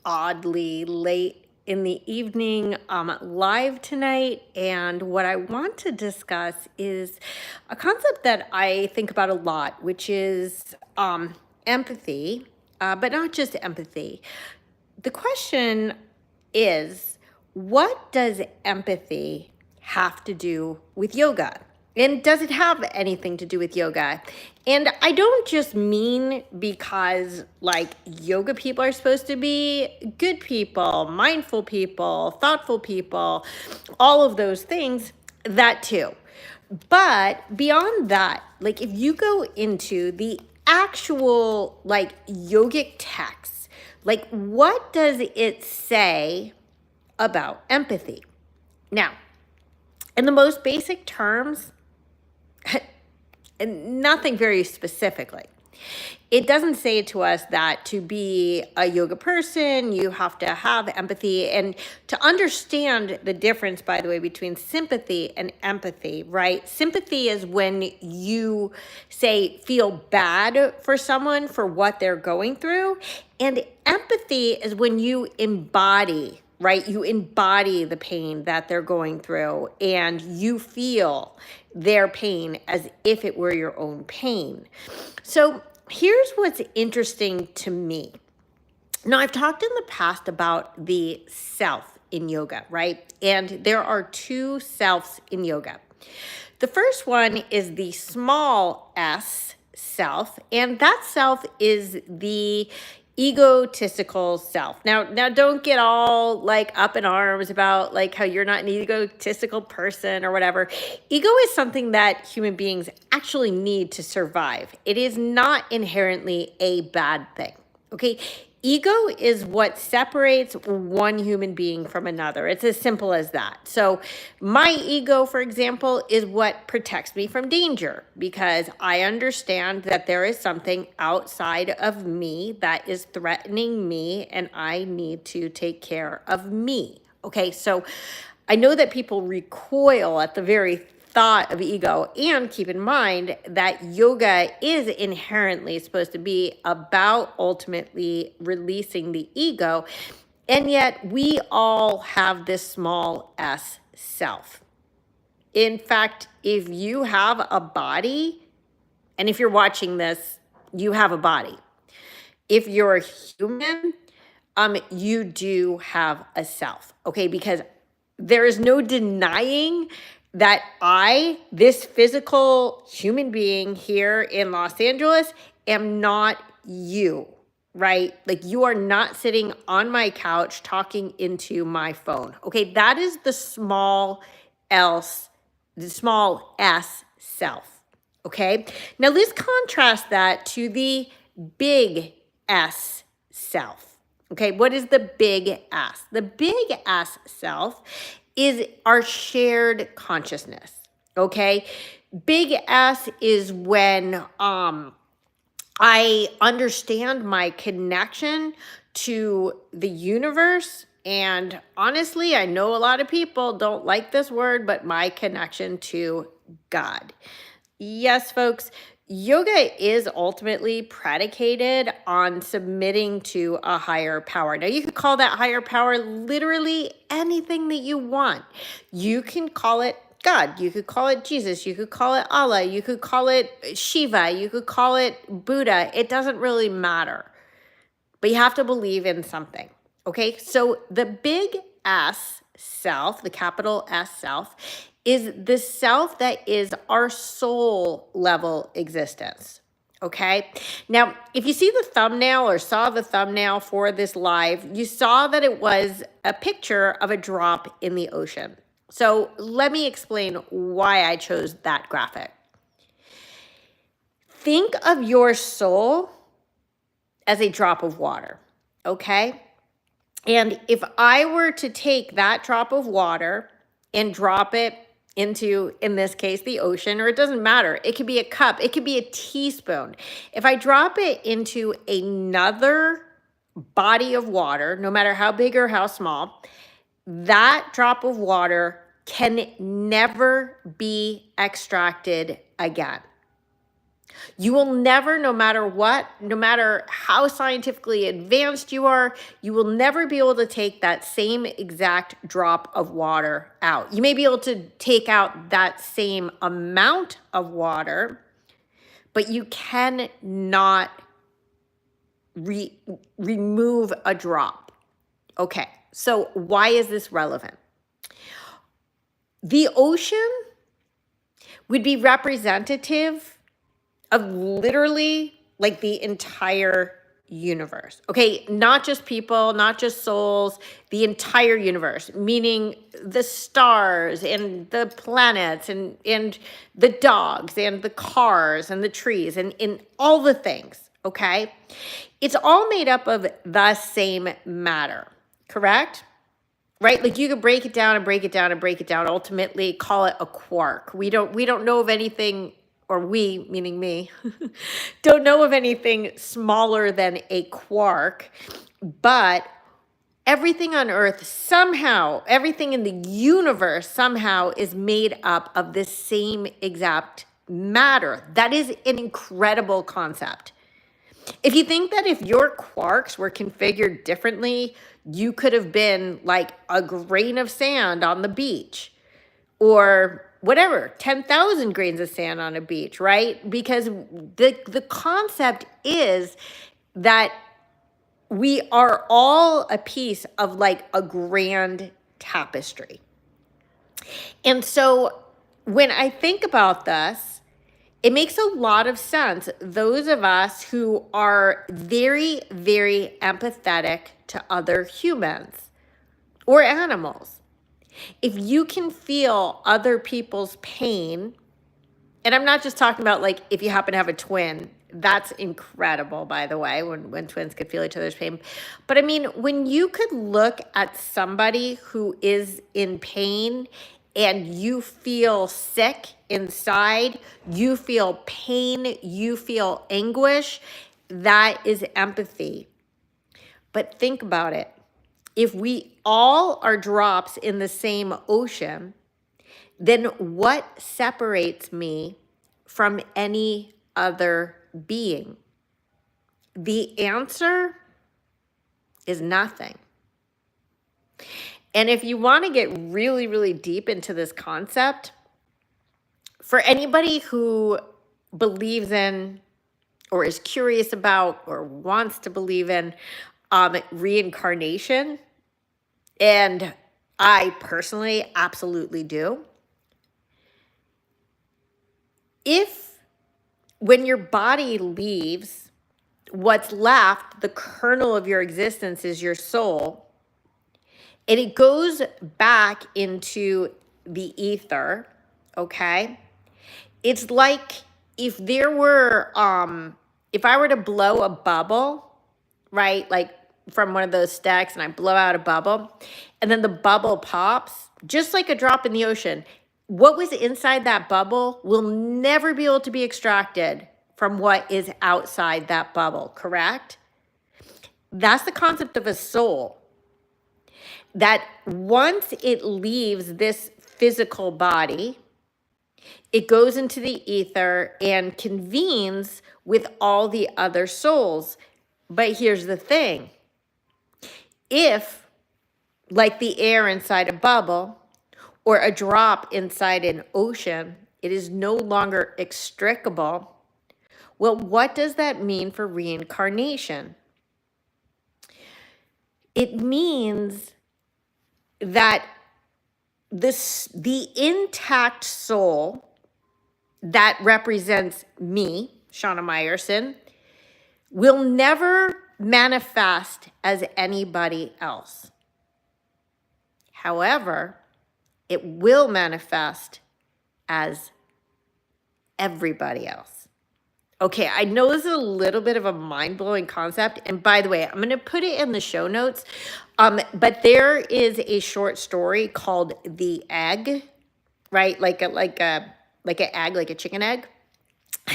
oddly late in the evening live tonight. And what I want to discuss is a concept that I think about a lot, which is empathy, but not just empathy. The question is, what does empathy have to do with yoga? And does it have anything to do with yoga? And I don't just mean because like yoga people are supposed to be good people, mindful people, thoughtful people, all of those things, that too. But beyond that, like if you go into the actual like yogic texts, like what does it say about empathy? Now, in the most basic terms, and nothing very specifically. It doesn't say to us that to be a yoga person, you have to have empathy. And to understand the difference, by the way, between sympathy and empathy, right? Sympathy is when you say feel bad for someone for what they're going through. And empathy is when you embody, right? You embody the pain that they're going through and you feel their pain as if it were your own pain. So here's what's interesting to me. Now, I've talked in the past about the self in yoga, right? And there are two selves in yoga. The first one is the small s self, and that self is the egotistical self. Now don't get all like up in arms about like how you're not an egotistical person or whatever. Ego is something that human beings actually need to survive. It is not inherently a bad thing. Okay? Ego is what separates one human being from another. It's as simple as that. So my ego, for example, is what protects me from danger because I understand that there is something outside of me that is threatening me and I need to take care of me. Okay, so I know that people recoil at the very thought of ego, and keep in mind that yoga is inherently supposed to be about ultimately releasing the ego, and yet we all have this small s self. In fact, if you have a body, and if you're watching this, you have a body. If you're a human, you do have a self, okay? Because there is no denying that this physical human being here in Los Angeles, am not you, right? Like you are not sitting on my couch talking into my phone. Okay, that is the small s self. Okay, now let's contrast that to the big S self. Okay, what is the big S? The big S self is our shared consciousness. Okay, big S is when I understand my connection to the universe. And honestly, I know a lot of people don't like this word, but my connection to God. Yes, folks, yoga is ultimately predicated on submitting to a higher power. Now, you could call that higher power literally anything that you want. You can call it God, you could call it Jesus, you could call it Allah, you could call it Shiva, you could call it Buddha. It doesn't really matter. But you have to believe in something. Okay? So the big S self, the capital S self, is the self that is our soul level existence. Okay? Now, if you see the thumbnail or saw the thumbnail for this live, you saw that it was a picture of a drop in the ocean. So let me explain why I chose that graphic. Think of your soul as a drop of water, okay? And if I were to take that drop of water and drop it into, in this case, the ocean, or it doesn't matter, it could be a cup, it could be a teaspoon. If I drop it into another body of water, no matter how big or how small, that drop of water can never be extracted again. You will never, no matter what, no matter how scientifically advanced you are, you will never be able to take that same exact drop of water out. You may be able to take out that same amount of water, but you cannot remove a drop. Okay, so why is this relevant? The ocean would be representative of literally like the entire universe. Okay, not just people, not just souls, the entire universe, meaning the stars and the planets and the dogs and the cars and the trees and all the things, okay? It's all made up of the same matter, correct? Right? Like you could break it down and break it down and break it down, ultimately call it a quark. We don't know of anything, or we, meaning me, don't know of anything smaller than a quark, but everything on Earth somehow, everything in the universe somehow is made up of the same exact matter. That is an incredible concept. If you think that if your quarks were configured differently, you could have been like a grain of sand on the beach, or whatever, 10,000 grains of sand on a beach, right? Because the concept is that we are all a piece of like a grand tapestry. And so when I think about this, it makes a lot of sense. Those of us who are very, very empathetic to other humans or animals, if you can feel other people's pain, and I'm not just talking about like if you happen to have a twin, that's incredible, by the way, when twins could feel each other's pain. But I mean, when you could look at somebody who is in pain and you feel sick inside, you feel pain, you feel anguish, that is empathy. But think about it. If we all are drops in the same ocean, then what separates me from any other being? The answer is nothing. And if you want to get really, really deep into this concept, for anybody who believes in or is curious about or wants to believe in reincarnation, and I personally absolutely do, if when your body leaves, what's left, the kernel of your existence is your soul, and it goes back into the ether, okay? It's like if there were, if I were to blow a bubble, right? Like from one of those stacks, and I blow out a bubble, and then the bubble pops, just like a drop in the ocean. What was inside that bubble will never be able to be extracted from what is outside that bubble, correct? That's the concept of a soul. That once it leaves this physical body, it goes into the ether and convenes with all the other souls. But here's the thing. If, like the air inside a bubble or a drop inside an ocean, it is no longer extricable, well, what does that mean for reincarnation? It means that the intact soul that represents me, Shana Meyerson, will never manifest as anybody else. However, it will manifest as everybody else. Okay, I know this is a little bit of a mind-blowing concept, and by the way, I'm going to put it in the show notes, but there is a short story called The Egg, right? Like an egg, like a chicken egg.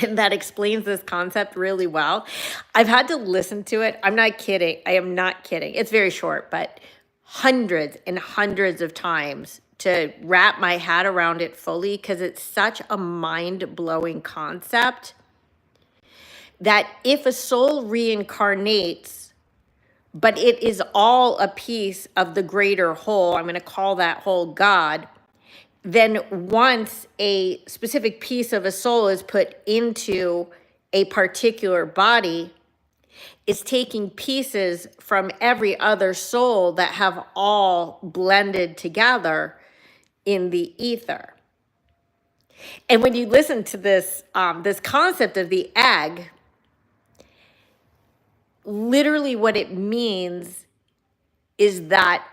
And that explains this concept really well. I've had to listen to it. I'm not kidding. I am not kidding. It's very short, but hundreds and hundreds of times to wrap my head around it fully, because it's such a mind-blowing concept. that if a soul reincarnates, but it is all a piece of the greater whole, I'm going to call that whole God, then once a specific piece of a soul is put into a particular body, it's taking pieces from every other soul that have all blended together in the ether. And when you listen to this, this concept of the egg, literally what it means is that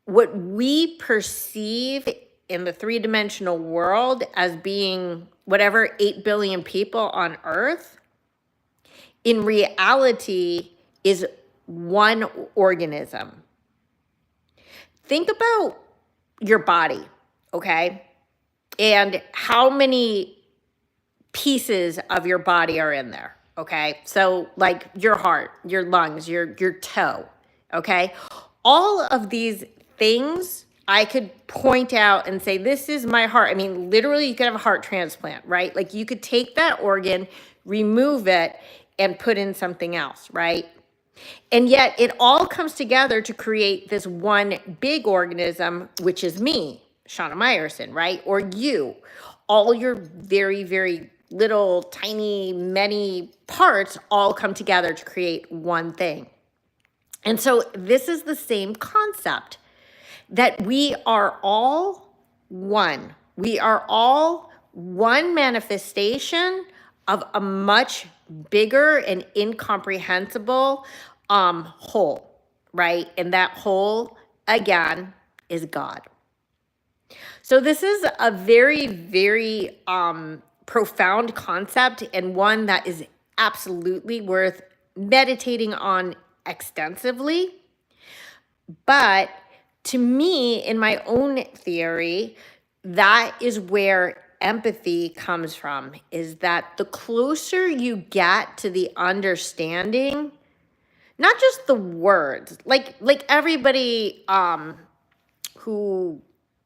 what we perceive in the three-dimensional world as being whatever 8 billion people on Earth, in reality is one organism. Think about your body, okay? And how many pieces of your body are in there, okay? So like your heart, your lungs, your toe, okay? All of these things I could point out and say, this is my heart. I mean, literally you could have a heart transplant, right? Like you could take that organ, remove it, and put in something else, right? And yet it all comes together to create this one big organism, which is me, Shana Meyerson, right? Or you. All your very, very little, tiny, many parts all come together to create one thing. And so this is the same concept, that we are all one. We are all one manifestation of a much bigger and incomprehensible whole, right? And that whole, again, is God. So this is a very, very profound concept, and one that is absolutely worth meditating on extensively. But to me, in my own theory, that is where empathy comes from, is that the closer you get to the understanding, not just the words, like everybody who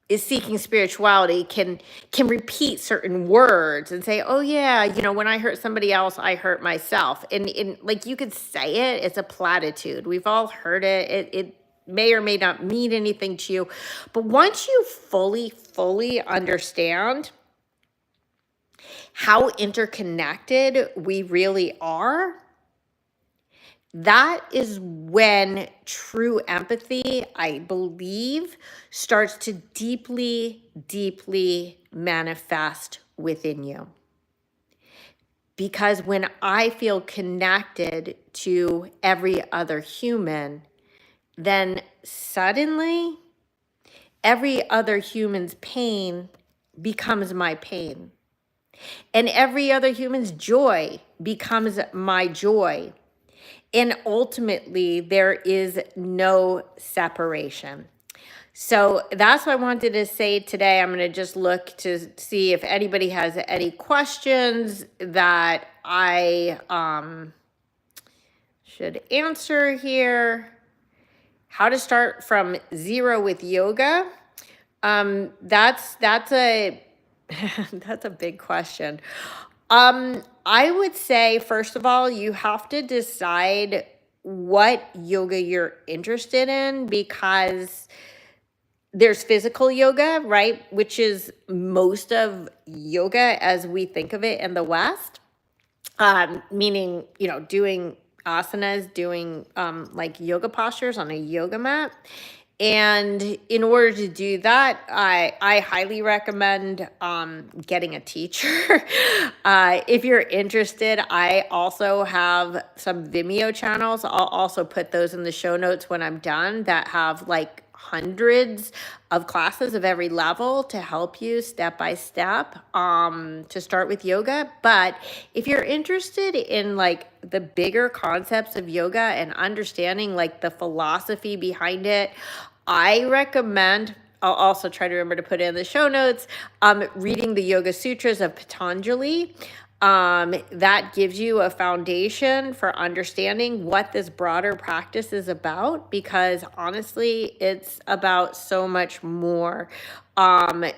is seeking spirituality can repeat certain words and say, oh yeah, you know, when I hurt somebody else, I hurt myself. And like you could say it, it's a platitude. We've all heard it. It may or may not mean anything to you. But once you fully understand how interconnected we really are, that is when true empathy, I believe, starts to deeply, deeply manifest within you. Because when I feel connected to every other human, then suddenly every other human's pain becomes my pain. And every other human's joy becomes my joy. And ultimately, there is no separation. So that's what I wanted to say today. I'm going to just look to see if anybody has any questions that I should answer here. How to start from zero with yoga. That's a that's a big question. I would say, first of all, you have to decide what yoga you're interested in, because there's physical yoga, right? Which is most of yoga as we think of it in the West. Meaning, you know, doing asanas, doing like yoga postures on a yoga mat. And in order to do that, I highly recommend getting a teacher. If you're interested, I also have some Vimeo channels. I'll also put those in the show notes when I'm done, that have like hundreds of classes of every level to help you step by step to start with yoga. But if you're interested in like the bigger concepts of yoga and understanding like the philosophy behind it, I recommend, I'll also try to remember to put it in the show notes, reading the Yoga Sutras of Patanjali. That gives you a foundation for understanding what this broader practice is about, because honestly, it's about so much more than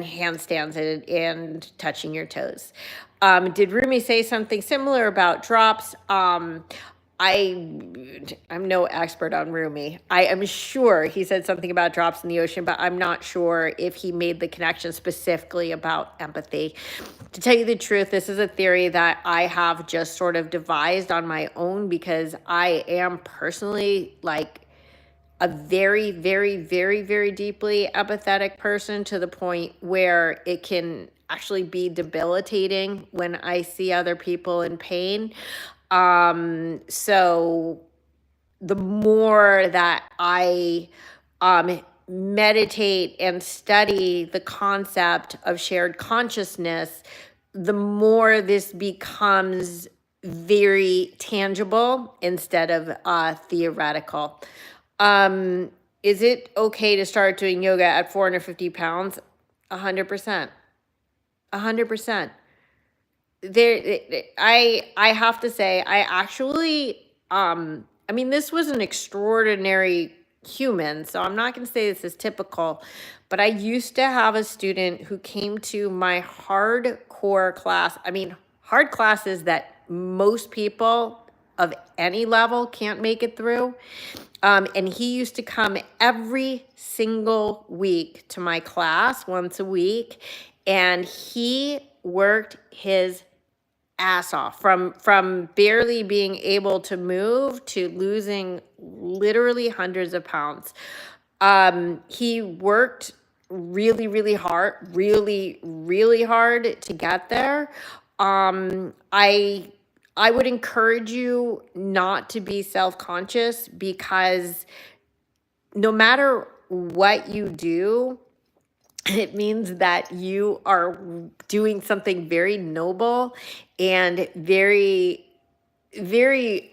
handstands and touching your toes. Did Rumi say something similar about drops? I'm no expert on Rumi. I am sure he said something about drops in the ocean, but I'm not sure if he made the connection specifically about empathy. To tell you the truth, this is a theory that I have just sort of devised on my own because I am personally like a very, very, very, very deeply empathetic person, to the point where it can actually be debilitating when I see other people in pain. So the more that I meditate and study the concept of shared consciousness, the more this becomes very tangible instead of theoretical. Is it okay to start doing yoga at 450 pounds? 100%. 100%. I have to say, I actually, I mean, this was an extraordinary human, so I'm not going to say this is typical, but I used to have a student who came to my hardcore class. I mean, hard classes that most people of any level can't make it through. And he used to come every single week to my class, once a week, and he worked his ass off from barely being able to move to losing literally hundreds of pounds. He worked really hard, really hard to get there. I would encourage you not to be self-conscious, because no matter what you do, it means that you are doing something very noble and very, very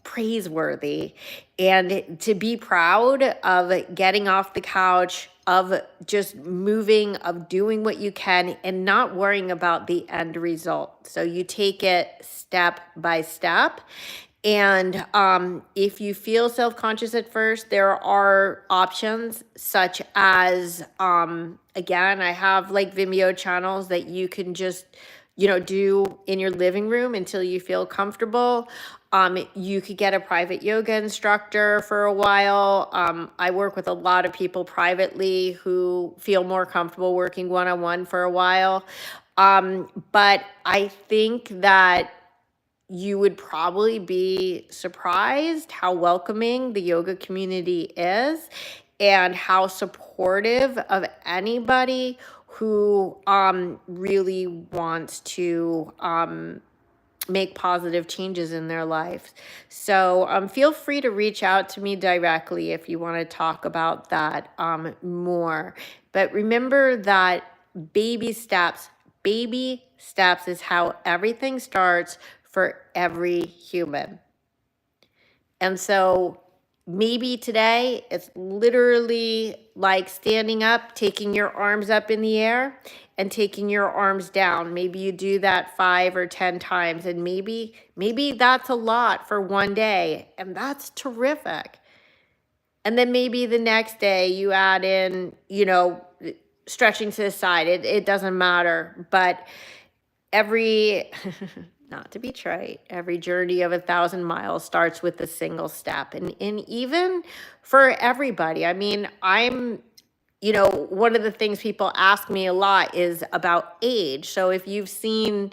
praiseworthy. And to be proud of getting off the couch, of just moving, of doing what you can, and not worrying about the end result. So you take it step by step. And if you feel self-conscious at first, there are options such as, again, I have like Vimeo channels that you can just, do in your living room until you feel comfortable. You could get a private yoga instructor for a while. I work with a lot of people privately who feel more comfortable working one-on-one for a while. But I think that you would probably be surprised how welcoming the yoga community is, and how supportive of anybody who really wants to make positive changes in their lives. So feel free to reach out to me directly if you want to talk about that more. But remember that baby steps is how everything starts for every human. And so maybe today it's literally like standing up, taking your arms up in the air and taking your arms down. Maybe you do that 5 or 10 times, and maybe that's a lot for one day, and that's terrific. And then maybe the next day you add in, stretching to the side. It doesn't matter, but every not to be trite, every journey of 1,000 miles starts with a single step. And even for everybody, I mean, one of the things people ask me a lot is about age. So if you've seen,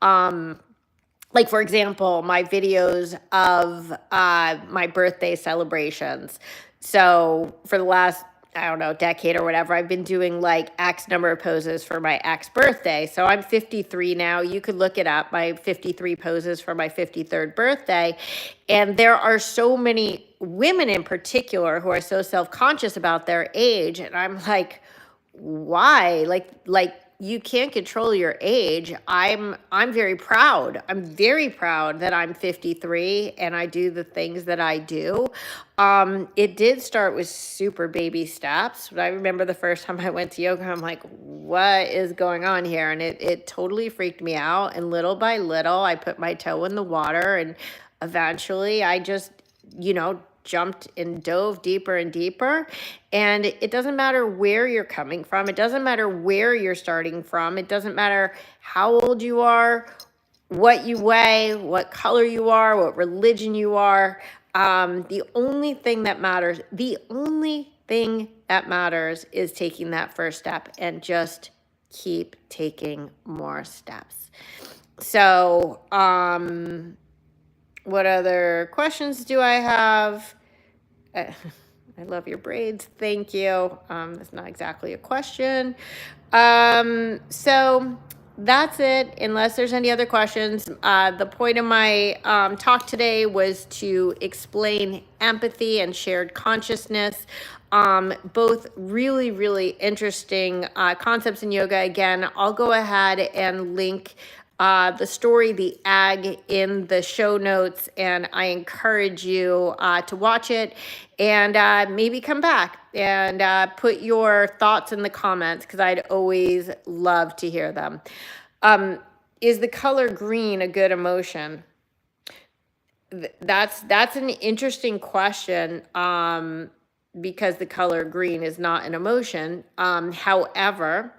like, for example, my videos of my birthday celebrations. So for the last, I don't know, decade or whatever, I've been doing like X number of poses for my X birthday. So I'm 53 now. You could look it up, my 53 poses for my 53rd birthday. And there are so many women in particular who are so self-conscious about their age. And I'm like, why? Like you can't control your age. I'm very proud. I'm very proud that I'm 53 and I do the things that I do. It did start with super baby steps. But I remember the first time I went to yoga, I'm like, what is going on here? And it totally freaked me out. And little by little, I put my toe in the water, and eventually I just, jumped and dove deeper and deeper. And it doesn't matter where you're coming from. It doesn't matter where you're starting from. It doesn't matter how old you are, what you weigh, what color you are, what religion you are. The only thing that matters, is taking that first step and just keep taking more steps. So, what other questions do I have? I love your braids. Thank you. That's not exactly a question. So that's it, unless there's any other questions. The point of my talk today was to explain empathy and shared consciousness. Both really, really interesting concepts in yoga. Again, I'll go ahead and link the story, the ag, in the show notes, and I encourage you to watch it and maybe come back and put your thoughts in the comments, because I'd always love to hear them. Is the color green a good emotion? That's an interesting question, because the color green is not an emotion. However,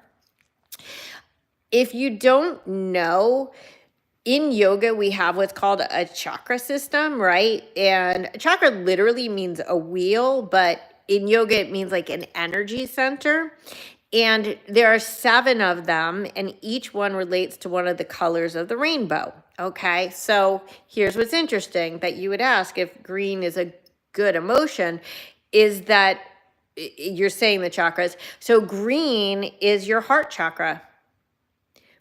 if you don't know, in yoga, we have what's called a chakra system, right? And a chakra literally means a wheel, but in yoga, it means like an energy center. And there are 7 of them, and each one relates to one of the colors of the rainbow. Okay, so here's what's interesting that you would ask if green is a good emotion, is that you're saying the chakras. So green is your heart chakra,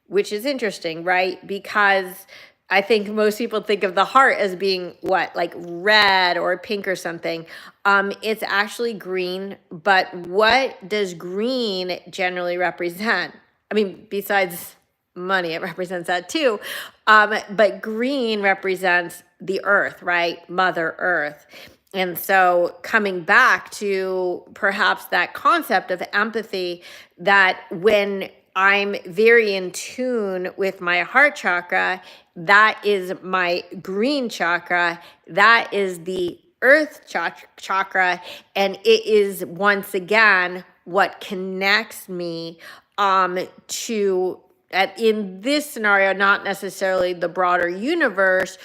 which is interesting, right? Because I think most people think of the heart as being what, like red or pink or something. It's actually green, but what does green generally represent? I mean, besides money, it represents that too. But green represents the earth, right? Mother Earth. And so coming back to perhaps that concept of empathy, that when I'm very in tune with my heart chakra, that is my green chakra, that is the earth chakra, and it is once again what connects me to, in this scenario, not necessarily the broader universe,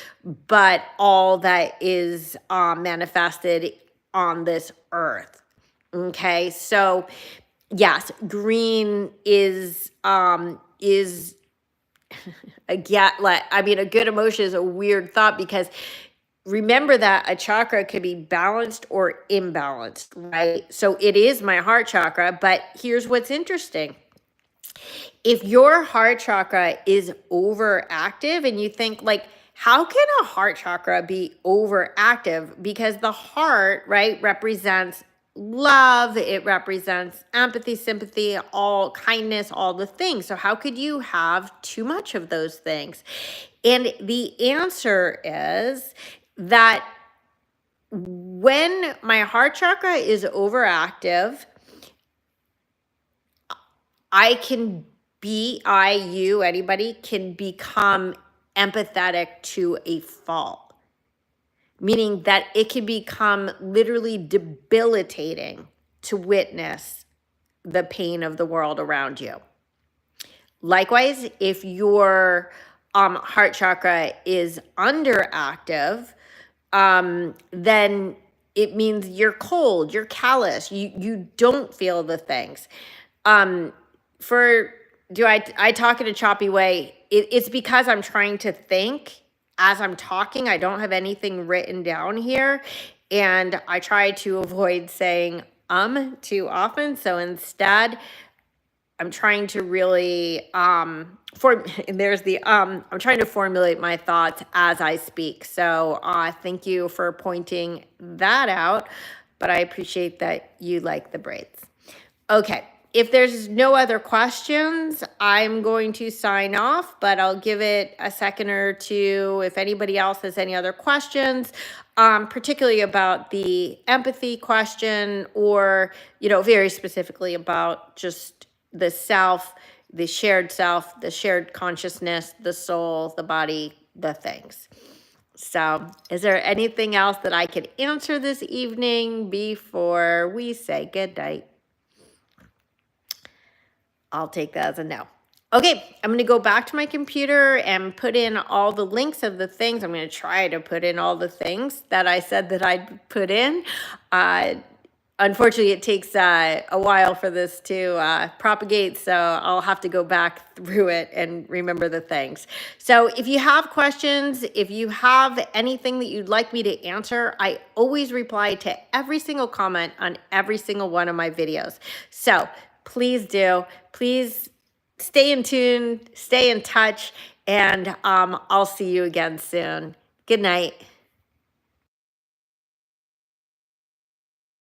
but all that is manifested on this earth. Okay, so yes, green is a a good emotion is a weird thought, because remember that a chakra could be balanced or imbalanced, right? So it is my heart chakra, but here's what's interesting. If your heart chakra is overactive, and you think like, how can a heart chakra be overactive? Because the heart, right, represents love, it represents empathy, sympathy, all kindness, all the things. So how could you have too much of those things? And the answer is that when my heart chakra is overactive, anybody can become empathetic to a fault, meaning that it can become literally debilitating to witness the pain of the world around you. Likewise, if your heart chakra is underactive, then it means you're cold, you're callous, you don't feel the things. I talk in a choppy way? It's because I'm trying to think as I'm talking. I don't have anything written down here, and I try to avoid saying too often. So instead, I'm trying to really I'm trying to formulate my thoughts as I speak. So thank you for pointing that out, but I appreciate that you like the braids. Okay. If there's no other questions, I'm going to sign off, but I'll give it a second or two if anybody else has any other questions, particularly about the empathy question, or, very specifically about just the self, the shared consciousness, the soul, the body, the things. So is there anything else that I could answer this evening before we say goodnight? I'll take that as a no. Okay, I'm going to go back to my computer and put in all the links of the things. I'm going to try to put in all the things that I said that I'd put in. Unfortunately, it takes a while for this to propagate, so I'll have to go back through it and remember the things. So if you have questions, if you have anything that you'd like me to answer, I always reply to every single comment on every single one of my videos. So please do. Please stay in tune, stay in touch, and I'll see you again soon. Good night.